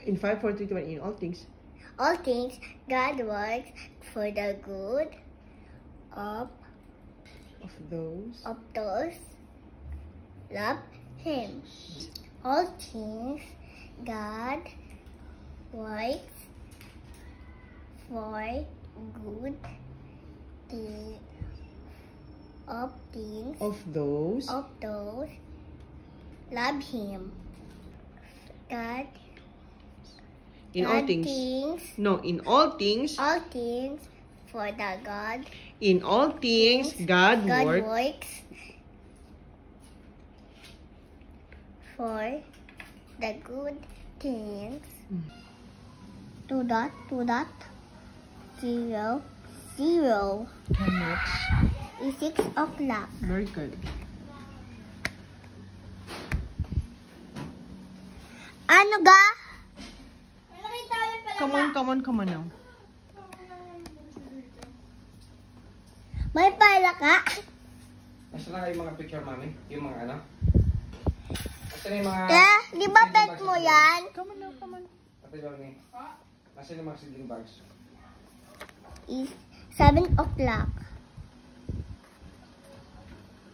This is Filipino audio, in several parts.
In 5, 4, 3, 2, 1, in all things. All things God works for the good of those love Him. All things God works for good of those love Him. God. In all things. No, in all things. All things for the God. In all things, God works for the good things. 2.0 is 6 o'clock. Very good. Ano ga? Come on now. May pala ka? Asa na yung mga picture, mami? Yung mga ano? Asa na yung mga... Di ba pet mo yan? Come on. Ate Johnny. Asa na yung mga seedling bags? Is 7 o'clock.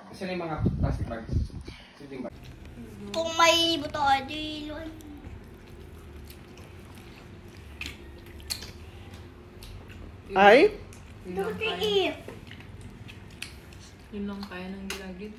Asa na yung mga plastic bags? Seedling bags. Kung may buto, di yun. Ay? Tuti. Yun lang kaya ng gilagid.